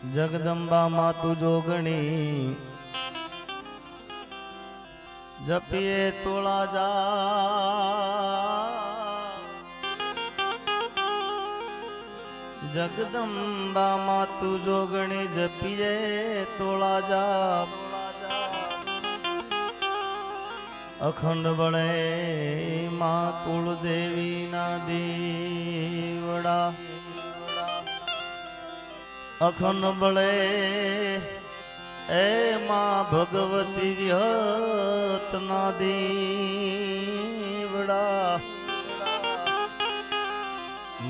જગદંબા માતુ જોગણી જપીએ તોળા જા જગદંબા માતુ જોગણી જપીએ તોળા જા અખંડ બળે માં કુળદેવી ના દીવડા અખંડ બળે એ માં ભગવતી વિહત ના દીવડા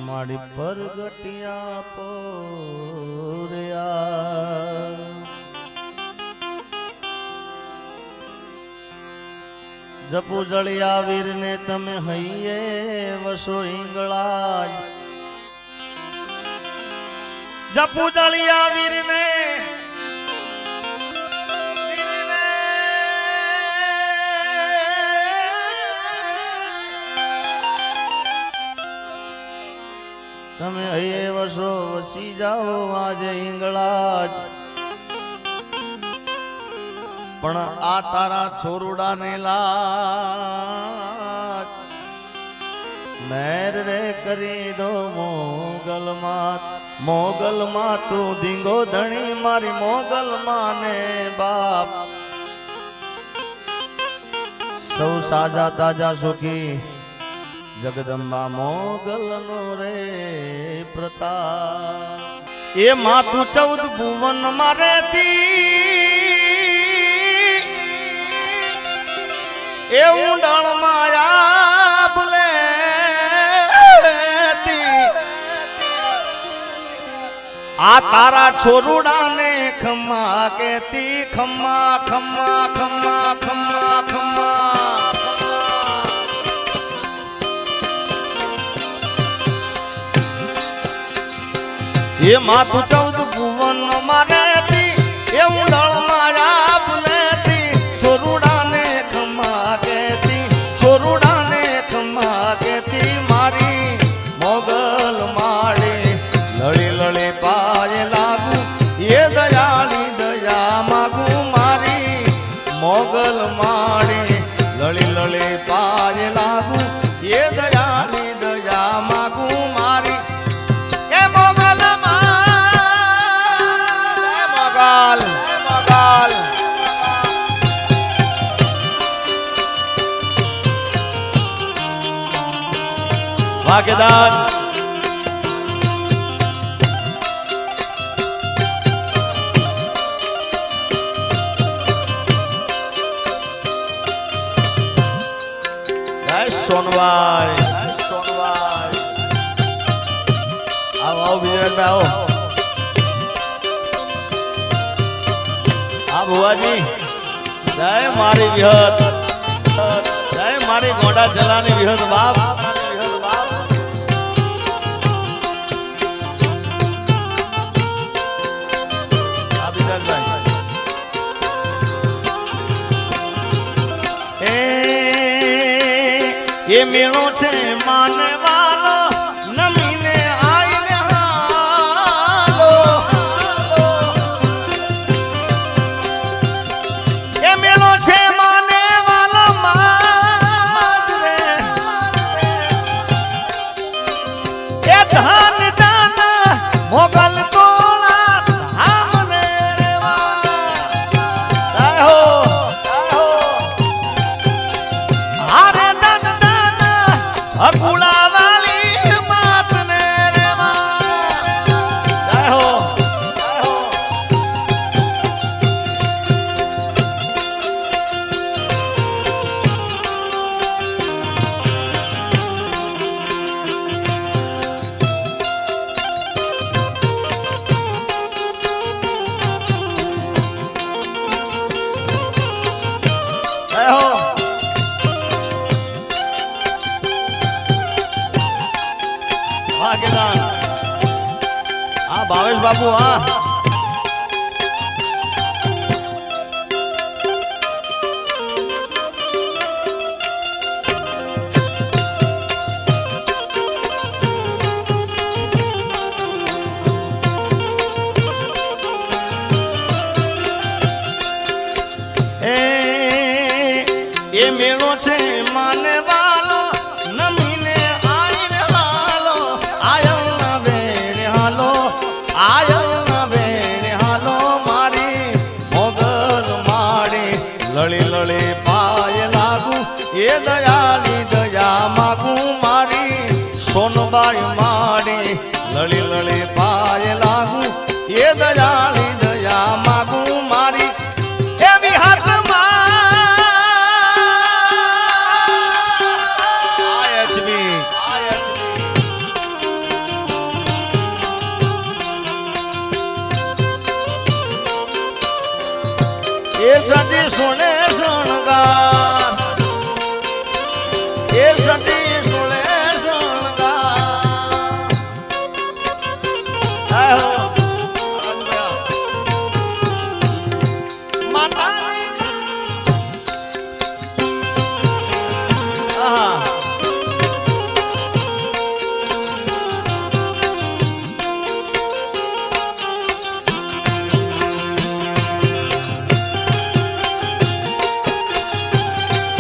માડી પરગટિયા પોર્યા જપુ જળિયા વીર ને તમે હૈયે વસો ઈંગળા જપુ જળિયા વીર ને તમે હૈયે વસો વસી જાઓ આજે ઈંગળા પણ આ તારા છોરુડા ને લાજ મેર રે કરી દો મોગલ માં તું ધીંગો ધણી મારી મોગલ માં ને બાપ સૌ સાજા તાજા સુખી જગદંબા મોગલ નો રે પ્રતાપ એ માતું 14 ભુવન માં રહેતી એ ઊંડાણ માયા ભૂલેતી આ તારા છોરુડા ને ખમ્મા કેતી ખમ્મા ખમ્મા ખમ્મા ખમ્મા ખમ્મા એ માતું 14 ભુવન માં રહેતી એ ઊંડાણ માયા ભૂલેતી છોરુડા છોરુડાને ખમ્મા કેતી મારી મોગલ માળી લળી લળી પાય લાગુ એ દયાળી દયા માગુ મારી મોગલ માળી લળી લળી પાય લાગુ એ દયાળી દયા માગુ મારી એ મોગલ મોગલ મોગલ ભાગ્યદાન સોનભાઈ આવો વિજયભાઈ આવો ભુવાજી જય મારી વિહત જય મારી ગોડા ચલાની વિહત બાપ એ મેળો છે માને વાલો નમીને આઈને હાલો એ મેળો છે માને વાલો માજ રે એ ધન ધન મોગલ તોળા ધામ ને રેવા હો અકુળા વાલી માત ને રેવા જય હો જય હો ભાગ્યદાન આ ભાવેશ બાબુ હા દયાળી દયા માગું મારી એવી એ સટી સુણે શણગાર એ સટી સુણે શણગાર આહો માતા આહા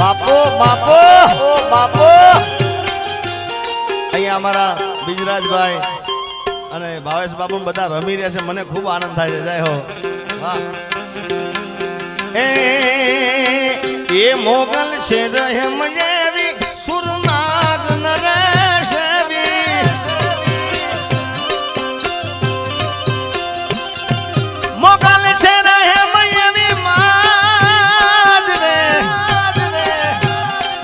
બાપો બાપો બાપો અહીંયા અમારા બીજરાજભાઈ અને ભાવેશ બાપુ બધા રમી રહ્યા છે મને ખૂબ આનંદ થાય છે જય હો વાહ એ મોગલ છે રહેમ જેવી સુરનાગ નરેશવી મોગલ છે રહેમ એવી માજ રે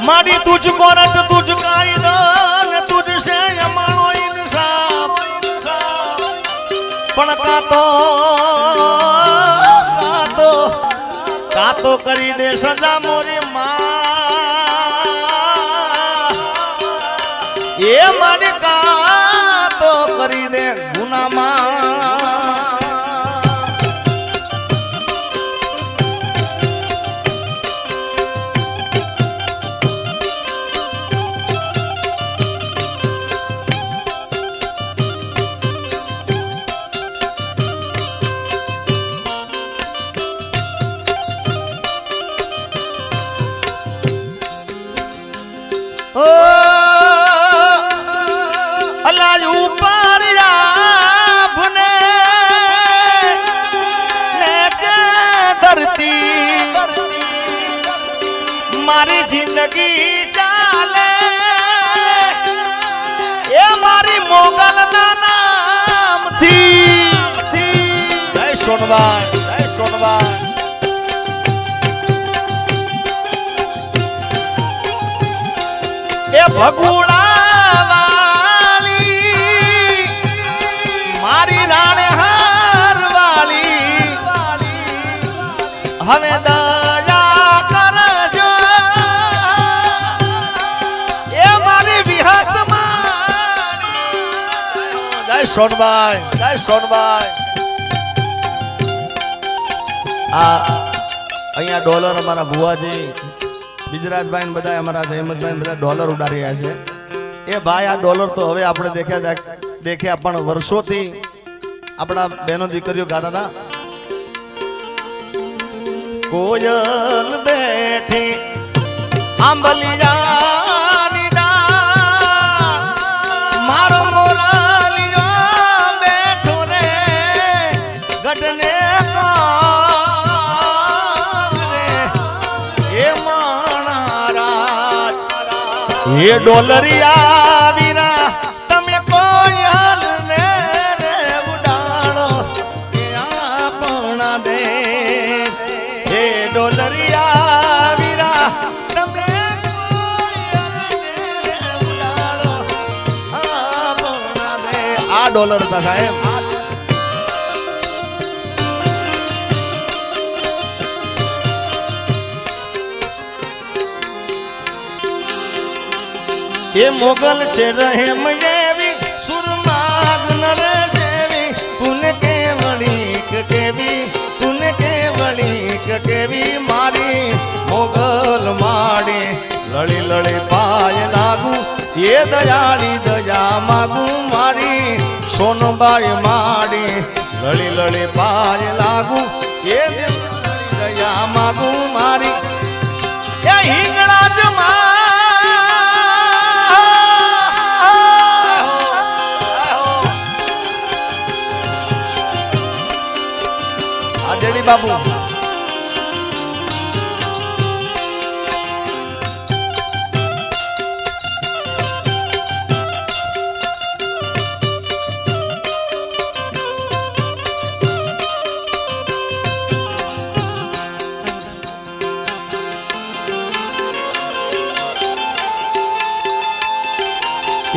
मारी तुझको रट तुझ कायदन तुझसे यमानो इंसाफ पण कातो करी दे सजा मोरी मां ये मारी कातो करी दे गुना मां अलाज ऊपर आपने नीचे धरती मारी जिंदगी चाले ये मारी मोगल ना नाम थी जय सोनबाई એ ભગુડા વાળી મારી રાણે હાર વાળી હવે દયા કરજો એ મારી વિહત મારી જય સોનબાઈ આ અહીંયા ડોલર અમારા ભુવાજી બીજરાજભાઈ બધા અમારા જયમતભાઈ બધા ડોલર ઉડાડી રહ્યા છે એ ભાઈ આ ડોલર તો હવે આપણે દેખ્યા પણ વર્ષોથી આપણા બહેનો દીકરીઓ ગાતા હતા કોયલ બેઠી આંબલિયાની ડાળ મારો મોરાલિયો બેઠો રે ગઢને ये डोलरिया वीरा तमे कोयल ने रे उडाणो के आपना देश ये डोलरिया वीरा तमे कोयल ने रे उडाणो आपना देश आ डॉलर था साहेब ये मोगल से रहे मजेवी सुरनाग नर सेवी तूने केवली केवी मारी मोगल माड़ी लड़ी लड़ी पाय लागू ये दयाली दया मागू मारी सोनबाई माड़ी लड़ी लड़ी पाय लागू ये दया मागू मारी ये हिंगला जमा बाबू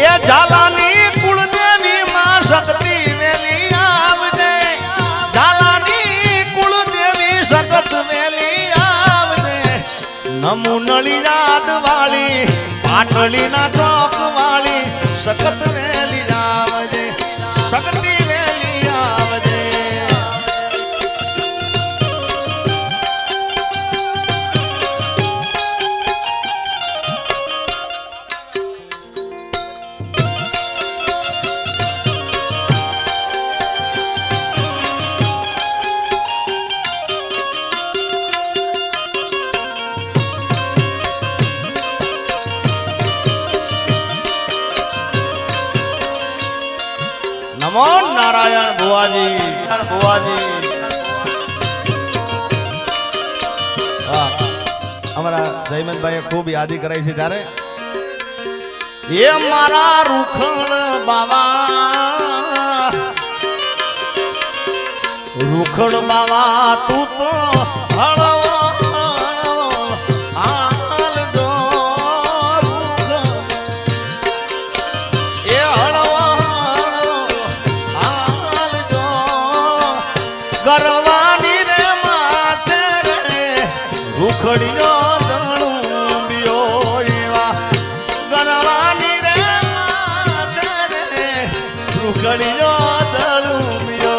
એ ઝાલાની કુળદેવી માં શક્તિ વેલી આવજે ઝાલાની કુળદેવી સખત વેલી આવજે નમુ નળિયાદ વાળી પાટલી ના ચોક વાળી સખત વેલી આવજે શક્તિ વેલી આવજે નમો નારાયણ ભુવાજી અમારા જયમનભાઈએ ખૂબ યાદી કરાઈ છે ત્યારે એ મારા રૂખણ બાવા તું તો હળવો હાલજો એ હળવો હાલજો ગરવાની રે માથે રે રૂખડીઓ રૂખડીઓ તળુમ્યો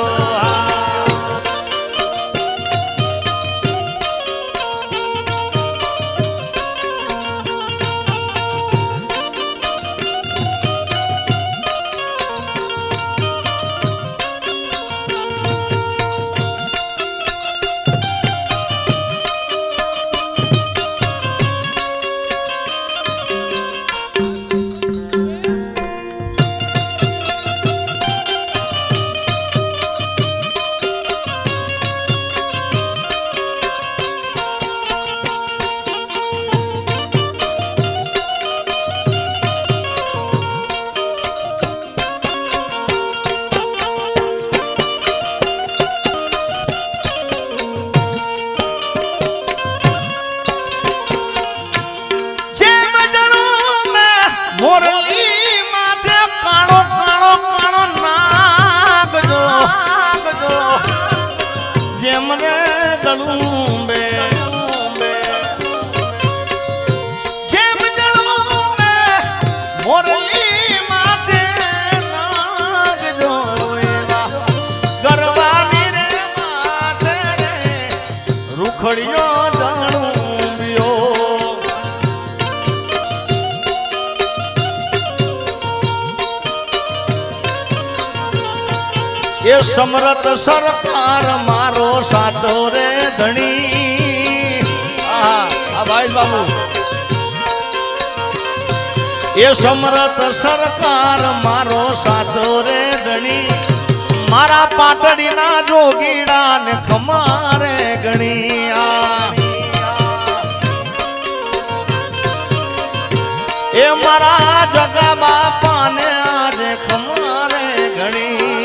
મોરલી માથે કાળો કાળો કાળો નાગજો જેમ રે દળુંબે જેમ દળુંબે મોરલી માથે નાગજો ગરવાની રે માથે રે રૂખડીઓ એ સમરત સરકાર મારો સાચો રે ધણી આ ભાઈ બાબુ એ સમરત સરકાર મારો સાચો રે ધણી મારા પાટડીના જોગીડા ને ખમારે ગણી એ મારા જગા બાપાને આજે ખમારે ગણી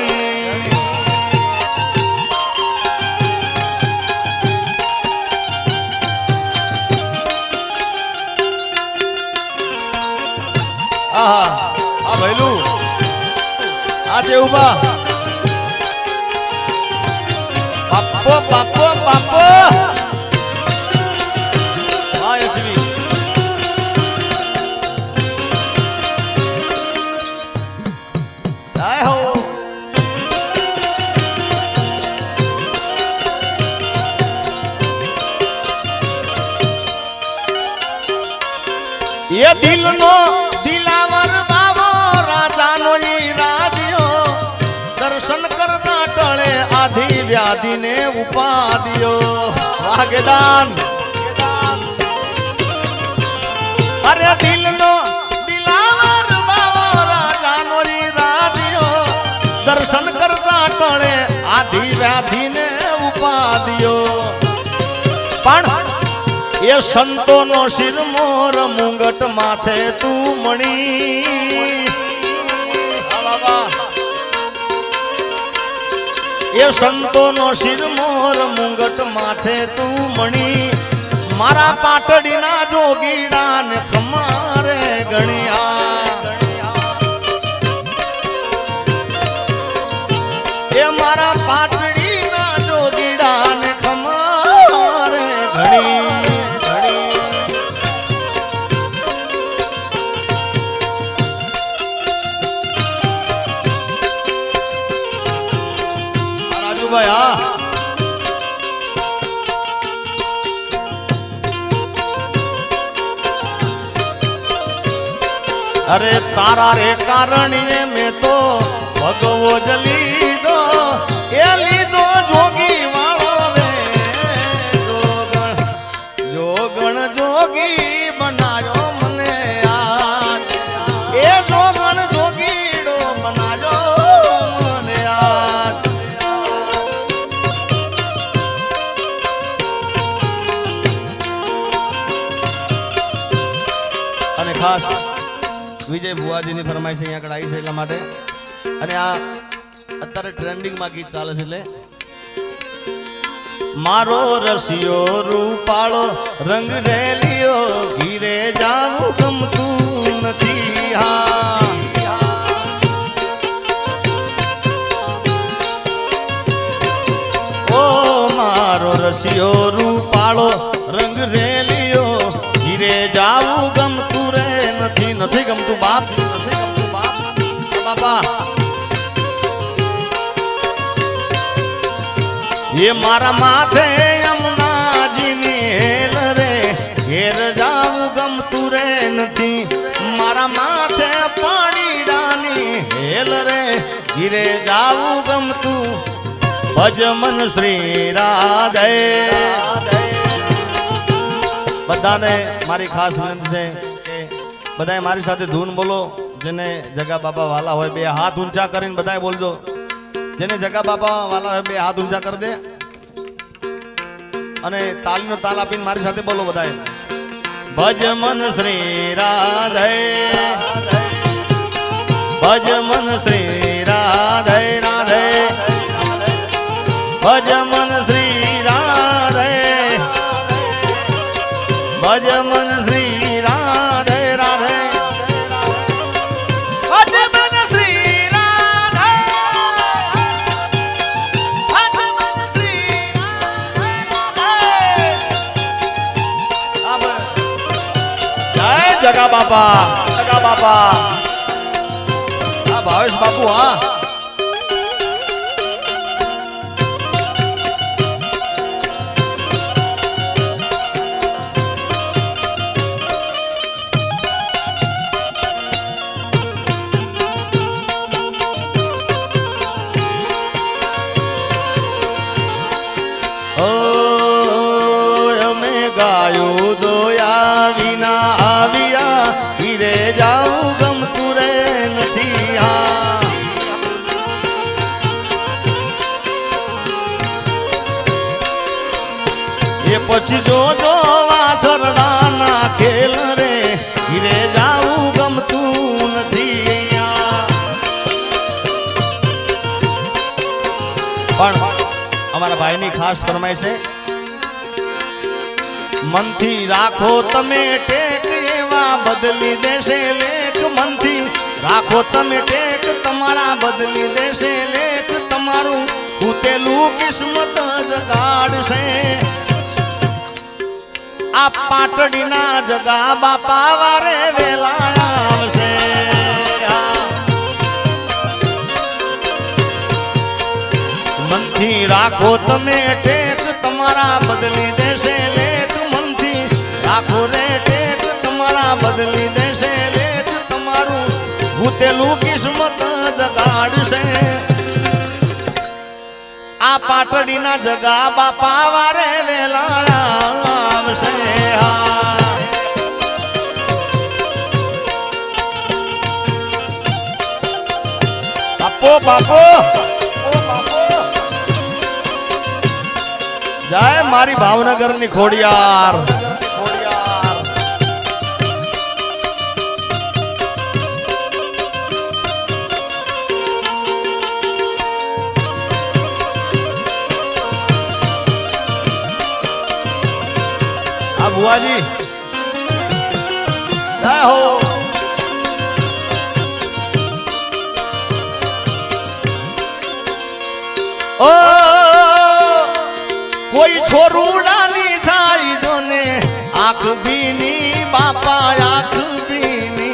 આ ભૈલું આજે ઉભા બાપો બાપો બાપો હા એચવી આય હો ये दिल नो दिलावर बाबो राजा नो राजियो दर्शन करता टळे आधी व्याधि ने उपादियो वागेदान अरे दिल नो दिलावर बाबो राजा नो राजियो दर्शन करता टळे आधी व्याधि ने उपादियो पण ये संतो नो शिर मोर मुंगट माथे तू मणी ये संतो नो शिर मोर मुंगट माथे तू मणी मारा पाटड़ी ना जोगीड़ा ने खमारे गणिया ભાઈ હા. અરે તારા રે કારણીએ મેં તો ભગવો જ લીધો, એ લીધો જોગી વાળો રે જોગણ જોગી બનાયો મને યાર, એ જોગણ જોગીડો બનાયો મને યાર. અને ખાસ વિજય ભુવાજીની ફરમાઈશ અહીંયા આગળ આવી છે એટલા માટે. અને આ અત્યારે ટ્રેન્ડિંગમાં ગીત ચાલે છે એટલે મારો રસિયો રૂપાળો રંગ રેલિયો ઘીરે જાવું ગમતું નથી. હા ઓ મારો રસિયો રૂપાળો રંગ રેલિયો ઘીરે જાવું ગમતું રે નથી, નથી ગમતું બાપ, નથી ગમતું બાપ બાપા. એ મારા માથે યમુનાજીની હેલ રે ઘેર જાવું ગમતું રે નથી, મારા માથે પાણીડાની હેલ રે ઘીરે જાવું ગમતું. ભજ મન શ્રી રાધે. બધાને મારી ખાસ વિનંતી છે કે બધાએ મારી સાથે ધૂન બોલો. જેને જગા બાપા વાલા હોય બે હાથ ઊંચા કરીને બધાએ બોલજો. જેને જગા બાપા વાલા હોય બે હાથ ઊંચા કરી દે અને તાલીનો તાલ આપીને મારી સાથે બોલો બધાએ. ભજ મન શ્રી રાધે, ભજ મન શ્રી રાધે રાધે, ભજ મન શ્રી રાધે, ભજ મન શ્રી રાધે રાધે, ભજ મન શ્રી રાધે, ભજ મન શ્રી રાધે. જય જગા બાપા, જગા બાપા. હા ભાવેશ બાપુ હા. ગાયું દોયા વિના આવ્યા હીરે જાવું ગમતું રે નથી. હા એ પછી જો વાસરડા ના ખેલ રે હીરે જાવું ગમતું નથી. પણ અમારા ભાઈની ખાસ ફરમાઈ છે મનથી રાખો તમે ટેક એવા બદલી દેશે લેખ, મનથી રાખો તમે ટેક તમારા બદલી દેશે લેખ, તમારું ઉતેલું કિસ્મત જગાડશે. આ પાટડીના જગા બાપા વારે વેલા આવશે. મનથી રાખો તમે ટેક તમારા બદલી દેશે લેખ, રાખો રે ટેક તમારા બદલી દેશે લેખ, તમારું ભૂતેલું કિસ્મત જગાડશે. આ પાટડીના જગા બાપા વારે વેલા આવશે. બાપો બાપો જય મારી ભાવનગરની ખોડિયાર. बुआजी जय हो. ओ कोई छोरूड़ा नहीं थाई जोने आँख बीनी बापा आँख बीनी.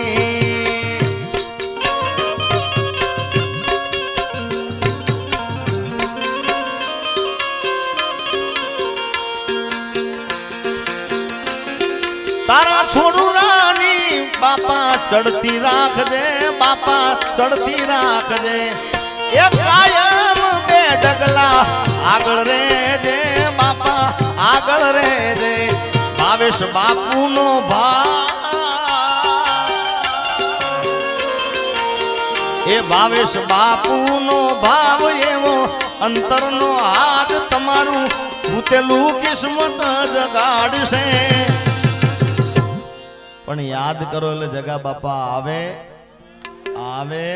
બાપા ચડતી રાખજે, બાપા ચડતી રાખજે, એ કાયમ બે ડગલા આગળ રેજે, બાપા આગળ રેજે. ભાવેશ બાપુનો એ ભાવેશ બાપુનો ભાવ એવો અંતરનો હાથ તમારું ભૂતેલું કિસ્મત જગાડશે. પણ યાદ કરો એટલે જગા બાપા આવે આવે.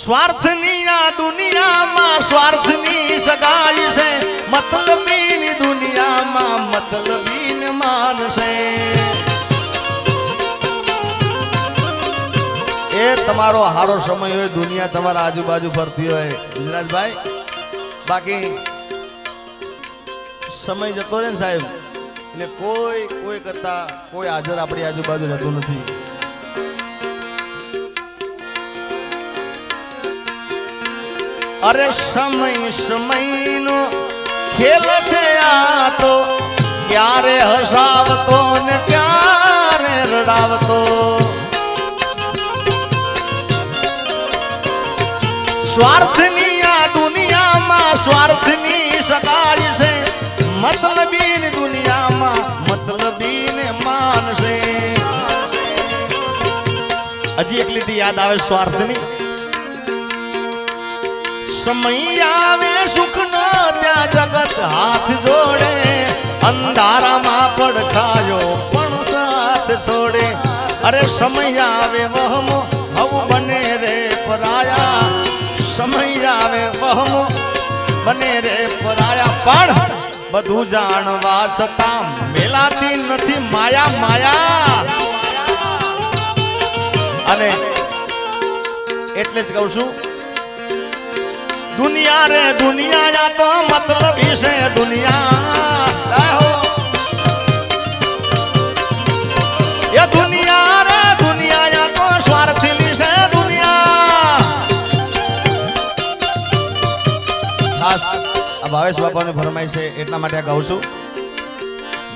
સ્વાર્થની આ દુનિયામાં સ્વાર્થની સગાઈ છે, મતલબીની દુનિયામાં મતલબીન માનશે. એ તમારો હારો સમય હોય, દુનિયા તમારા આજુબાજુ ફરતી હોય ગુજરાતભાઈ, બાકી સમય જતો રહે ને સાહેબ, એટલે કોઈ કરતા કોઈ હાજર આપણી આજુબાજુ રહેતું નથી. અરે સમયનો ખેલ છે આ તો, ક્યારે હસાવતો ને ક્યારે રડાવતો. સ્વાર્થની આ દુનિયામાં સ્વાર્થની સગાઈ છે, મતલબીન દુનિયામાં મતલબીન માનશે. હજી એક લીટી યાદ આવે સ્વાર્થની. સમય આવે સુખનો ત્યાં જગત હાથ જોડે, અંધારામાં પડછાયો પણ સાથ છોડે. અરે સમય આવે વહમો હવ બને રે પરાયા, સમય આવે વહમો બને રે પરાયા. પણ બધું જાણવા છતાં મેલાતી નથી માયા માયા. અને એટલે જ કહું છું, દુનિયા રે દુનિયા તો મતલબ છે દુનિયા. એ દુનિયા રે દુનિયા તો સ્વાર્થની છે દુનિયા. ખાસ આ ભાવેશ બાપાની ફરમાઈ છે એટલા માટે કહું છું.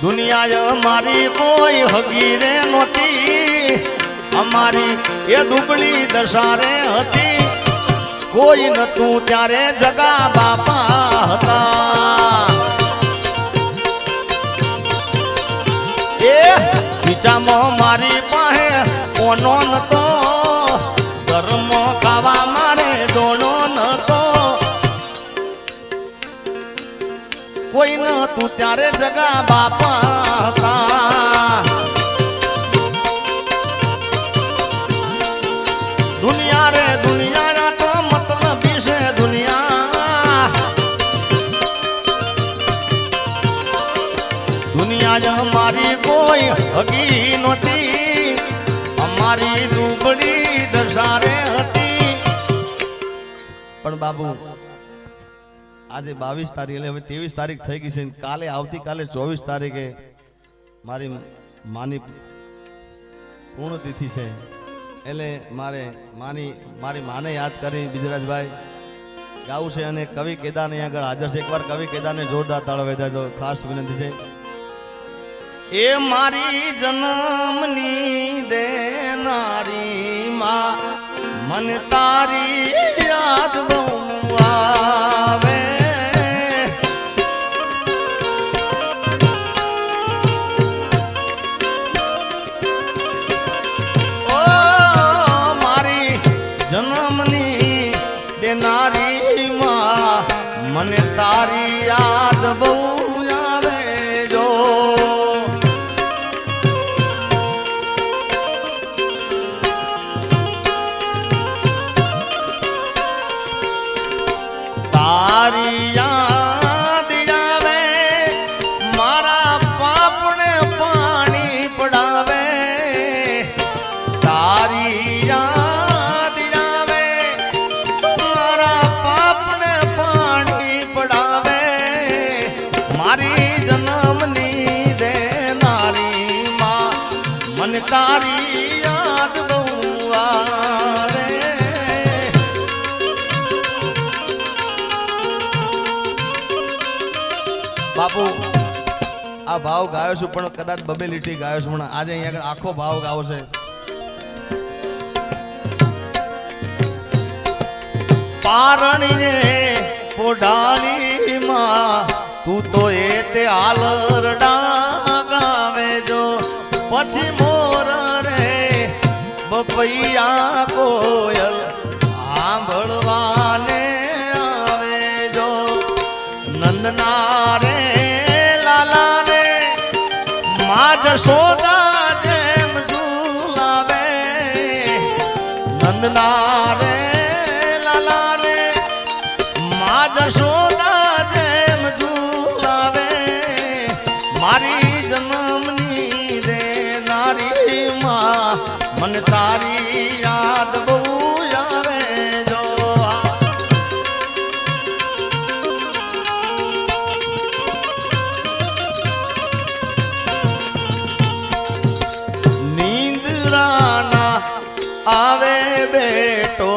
દુનિયા અમારી કોઈ હગી રે નહોતી, અમારી એ દુબળી દશા રે હતી. કોઈ નતું ત્યારે જગા બાપા હતા. એ ખીચામાં મારી પાસે કોનો નતો, ધર્મ ખાવા મારે દોણો નતો. કોઈ નતું ત્યારે જગા બાપા હતા. દુનિયા રે દુનિયા તો મતલબી છે દુનિયા. દુનિયા જ અમારી કોઈ હગી નહોતી, અમારી દુબળી દશા રે હતી. પણ બાબુ આજે 22 તારીખ એટલે હવે 23 તારીખ થઈ ગઈ છે. કાલે આવતીકાલે 24 તારીખે મારી માની પૂર્ણતિથિ છે. એટલે મારી માને યાદ કરી બિજરાજભાઈ ગાવું છે. અને કવિ કેદાર અહીં આગળ હાજર છે. એકવાર કવિ કેદારને જોરદાર તાળા વેદા તો ખાસ વિનંતી છે. એ મારી જન્મની દેનારી માં, મને તારી યાદ બહુ આવે. જન્મની દેનારી માં, મને તારી યાદ બહુ આવે. જો તારી યાદ આવે, મારા પાપને પાણી પડાવે. તારી યાદ મારી જન્મની દેનારી માં, મને તારી યાદ બહુ આવે. બાપુ આ આ ભાવ ગાયો છું પણ કદાચ બબે લીટી ગાયો છું પણ આજે અહીંયા આગળ આખો ભાવ ગાવો છે. પારણીને પોઢાણીમાં તું તો એ તે આલરડા ગાવે જો પછી મોર રે બપૈયા કોયલ સાંભળવાને આવે જો નંદના રે લાલા રે માં જશોદા જેમ ઝૂલાવે નંદના રે જશોદા જેમ ઝૂલાવે મારી જન્મની દે નારી માં મને તારી યાદ બહુ આવે જો નીંદરાના આવે બેટો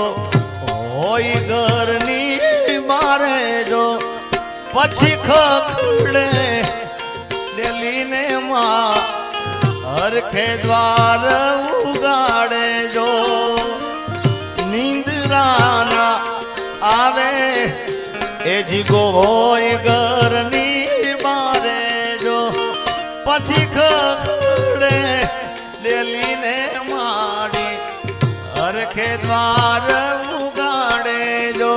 હોય ઘરની જો પછી ખખડે ડેલીને માં હરખે દ્વાર ઉગાડે જો નીંદરાના આવે એ જીગો હોય ઘરની બારે જો પછી ખખડે ડેલીને માડી હરખે દ્વાર ઉગાડે જો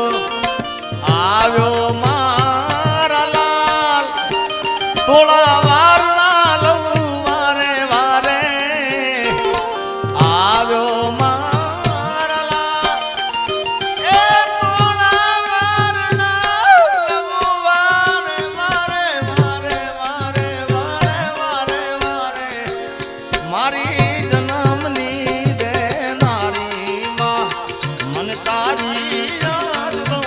આવ્યો મારા લાલ થોડા વારના લઉં વારે વારે આવ્યો મારા લાલ એ થોડા વારના લઉં વારે વારે વારે વારે વારે વારે વારે મારી જન્મની દે નારી માં મને તારી યાદ બહુ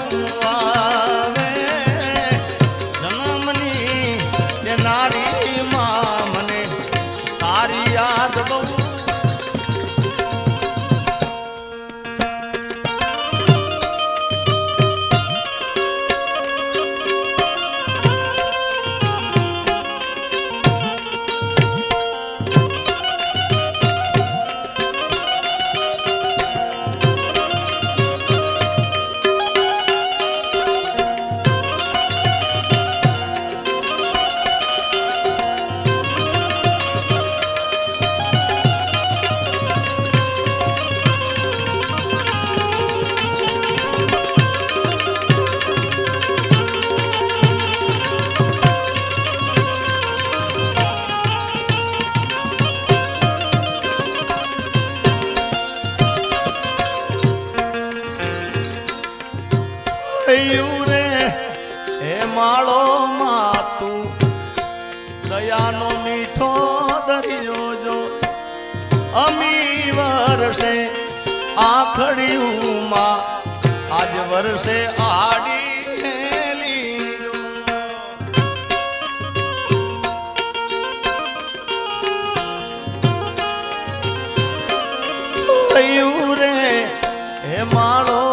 નારી માં મને તારી યાદ બહુ રે હે માળો માતું દયાનો મીઠો દરિયો જો અમી વર્ષે આખડ્યું માં આજ વર્ષે આડી હેલી રે હે માળો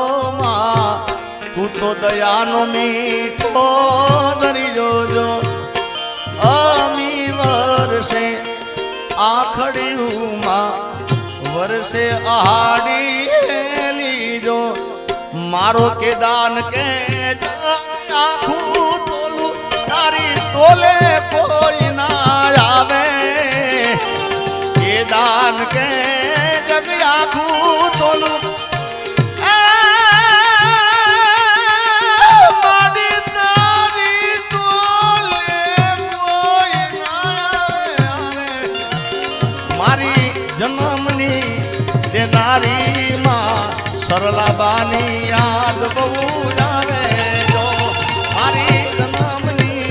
તું તો દયાનો મીઠો દરિયો જો અમી વર્ષે આખડ્યું માં વર્ષે આડી લીજો મારો કે દાન કે આખું તોલું તારી તોલે કોઈ ના આવે કે દાન કે જગ આખું તોલું જન્મની દેનારી માં સરલાબાની યાદ બહુ આવે જો મારી જન્મની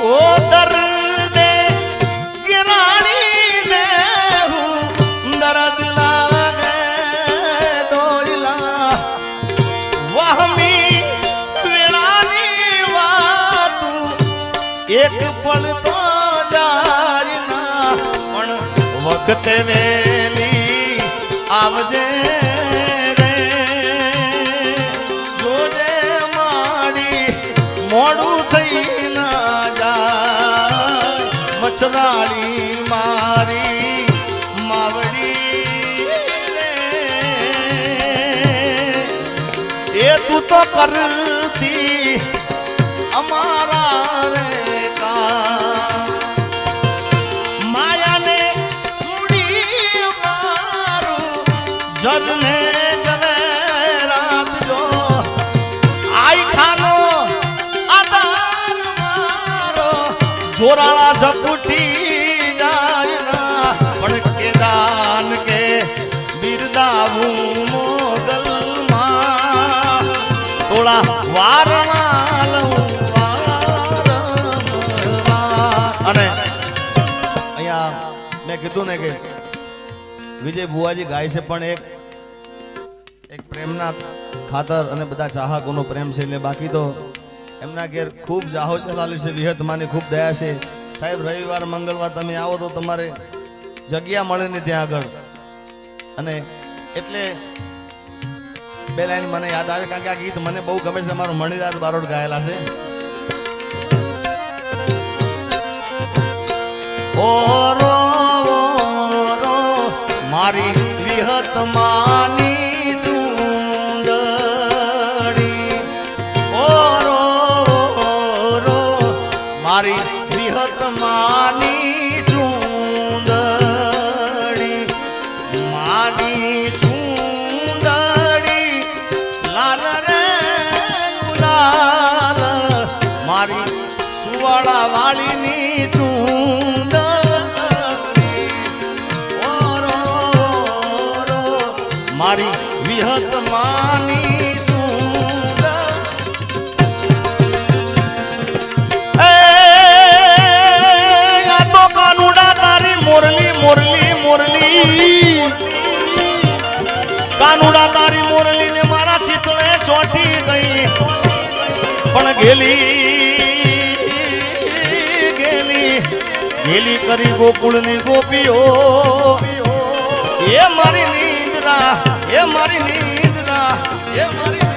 ओ दर्द गिरानी दे दर्द लागे दोइला वहमी એક પળ તો જાય ના પણ વખતે વેલી આવજે રે જોજે માડી મોડું થઈ ના જાય મચરાળી મારી માવડી રે એ તું તો કરતી અમારા રે કા માયાને મૂડી મારું જરને જવે રાત જો આઈ ખાનો આધાર મારો જોરાળા ઝપુટી જાય ના પણ કેદાન કે બિરદાવું મોગલમાં થોડા વારણા લઉં અને અહીંયા મેં કીધું ને કે વિજય બુવાજી ગાય છે પણ એક પ્રેમના ખાતર અને બધા ચાહકોનો પ્રેમ છે એટલે બાકી તો એમના ઘેર ખૂબ જાહો ચાલી છે વિહતમાની ખૂબ દયા છે સાહેબ રવિવાર મંગળવાર તમે આવો તો તમારે જગ્યા મળે ને ત્યાં આગળ અને એટલે બે લાઈન મને યાદ આવે કારણ કે આ ગીત મને બહુ ગમે છે મારું મણિદાસ બારોટ ગાયેલા છે ઓરો ઓરો મારી વિહત માની ચૂંદડી ઓરો ઓરો મારી વિહત માની ચૂંદડી માની ચૂંદડી લાલ રે ગુલાલ મારી સુવાળા વાળીની મારી વિહત માની ચૂંદ તો કાનુડા તારી મોરલી મોરલી મોરલી કાનુડા તારી મોરલી ને મારા ચિતળે ચોટી ગઈ પણ ગેલી કરી ગોકુળની ગોપીઓ એ મારી નિંદ્રા એ મારી નિંદ્રા એ મારી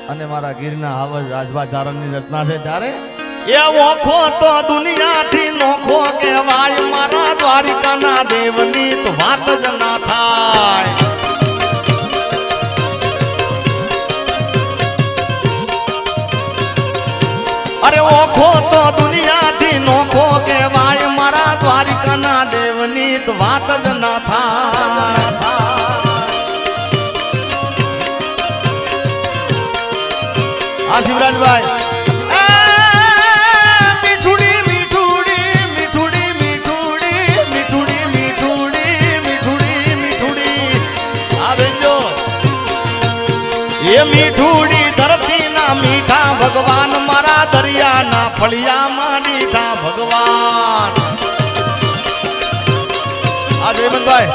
અને મારા ગીરના આવજ રાજભા ચારણની રચના છે ત્યારે એ ઓખો તો દુનિયાથી નોખો કહેવાય મારા દ્વારિકાના દેવની તો વાત જ ના થાય અરે ઓખો તો દુનિયાથી નોખો કહેવાય મારા દ્વારિકાના દેવની તો વાત જ ના થાય આ શિવરાજભાઈ મીઠુડી મીઠુડી મીઠુડી મીઠુડી મીઠુડી મીઠુડી મીઠુડી મીઠુડી આ બેજો એ મીઠુડી ધરતીના મીઠા ભગવાન મારા દરિયાના ફળિયામાં મીઠા ભગવાન આ જયમનભાઈ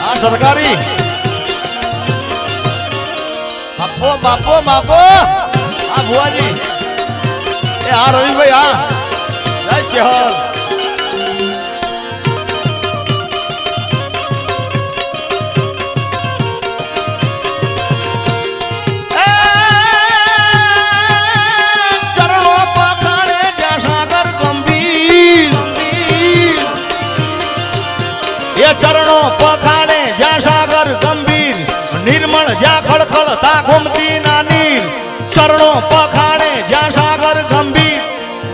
આ સરકારી બાપો બાપો બાપો આ ભુવાજી એ આ રવિભાઈ આ જય ચેહર ચરણો પખાડે જ્યાં સાગર ગંભીર નિર્મળ જ્યાં ખળખળ તા ઘૂમતી ના નીર ચરણો પખાડે જ્યાં સાગર ગંભીર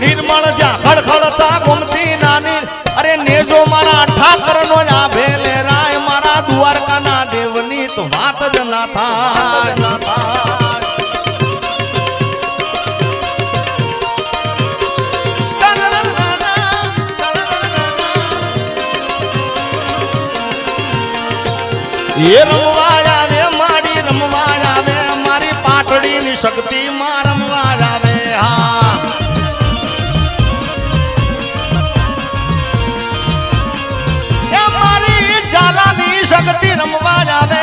નિર્મળ જ્યાં ખળખળ તા ઘૂમતી ના નીર અરે નેજો મારા ઠાકરનો જ આ ભેલે રાય મારા દ્વારકાના દેવની તો વાત જ ના થાય એ રમવા આવે મારી રમવા આવે મારી પાટડીની શક્તિ માં રમવા આવે હા એ મારી ઝાલાની શક્તિ રમવા આવે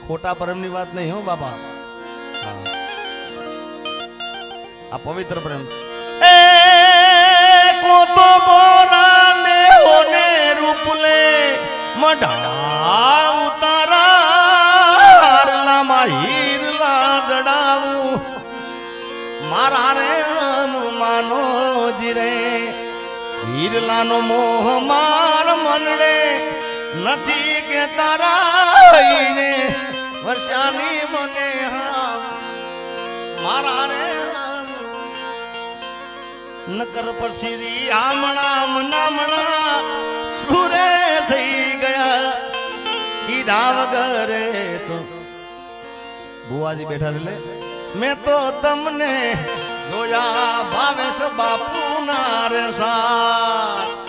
ખોટા પ્રેમની વાત નહીં હો બાપા. હા. આ પવિત્ર પ્રેમ એ કોતો ગોરા દેહોને રૂપલે મઢા ઉતારા લામાં હીરલા જડાવું મારા રે માનો જીરે હીરલાનો મોહ માર મનડે નથી કે તારા વર્ષાની મને હા મારા રે નકર પછી આમણા મનામણા સુરે થઈ ગયા કીધા વગરે તો બુવાજી બેઠા લે મેં તો તમને જોયા ભાવેશ બાપુ ના રે સાથ